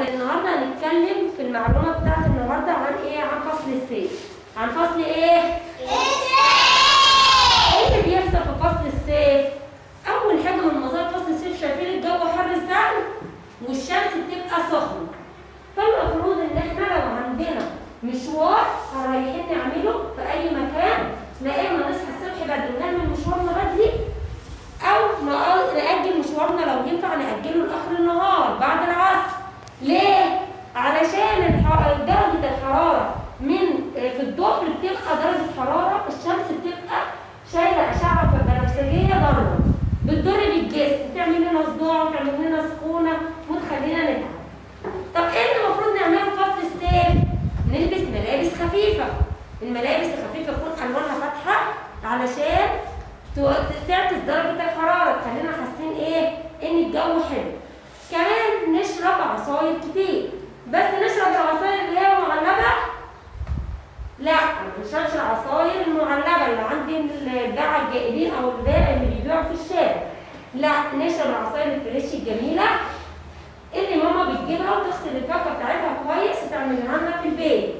النهارده هنتكلم في المعلومه بتاعت النهارده عن ايه؟ عن فصل الصيف. عن فصل ايه؟ الصيف. ايه اللي بيحصل في فصل الصيف؟ اول حاجه من مظاهر فصل الصيف، شايفين الجو حر ازاي؟ والشمس بتبقى سخنه. فالمفروض ان احنا لو عندنا مشوار رايحين نعمله في اي مكان، لا اما نصحى الصبح بدري ونعمل مشوارنا بدري، او نأجل مشوارنا لو ينفع نأجله لاخر النهار بعد العصر. ليه؟ علشان درجة الحرارة في الظهر بتبقى درجة حرارة الشمس بتبقى شايلة أشعة بنفسجية ضارة، بتضر بالجسم، بتعمل لنا صداع وتعمل لنا سخونة وتخلينا نتعب. طب ايه اللي المفروض نعمله في فصل الصيف؟ نلبس ملابس خفيفة. الملابس الخفيفة تكون ألوانها فاتحة علشان تعكس درجة الحرارة، تخلينا حاسين ايه؟ إن الجو حلو. كمان نشرب عصاير كتير، بس نشرب العصاير اللي هي معلبة؟ لا، ما نشربش العصاير المعلبة اللي عند الباعة الجائلين أو البائع اللي بيبيعوا في الشارع. لا، نشرب العصاير الفريش الجميلة اللي ماما بتجيبها وتغسل الفاكهة بتاعتها كويس وتعملها لنا في البيت.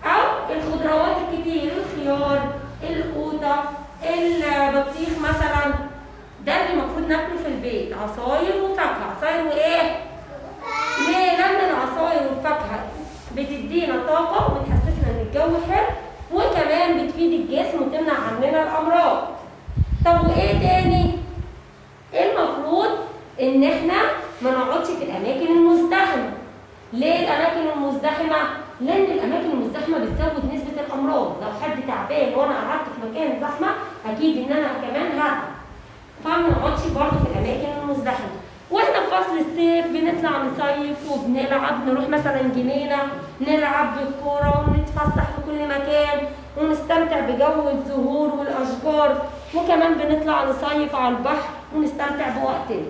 أو الخضروات الكتير، الخيار، القوطة، البطيخ مثلا، ده اللي المفروض ناكله في البيت، عصاير وفاكهة. عصاير وايه؟ ليه؟ لأن العصاير والفاكهة بتدينا طاقة وبتحسسنا إن الجو حلو، وكمان بتفيد الجسم وتمنع عننا الأمراض. طب وإيه تاني؟ المفروض إن إحنا ما نقعدش في الأماكن المزدحمة. ليه الأماكن المزدحمة؟ لأن الأماكن المزدحمة بتزود نسبة الأمراض. لو حد تعبان وأنا قعدت في مكان زحمة أكيد إن أنا كمان هتعب. فما نقعدش برضه في الأماكن المزدحمة. واحنا في فصل الصيف بنطلع نصيف وبنلعب، نروح مثلا جنينة نلعب بالكورة ونتفسح في كل مكان ونستمتع بجو الزهور والأشجار، وكمان بنطلع نصيف على البحر ونستمتع بوقتنا.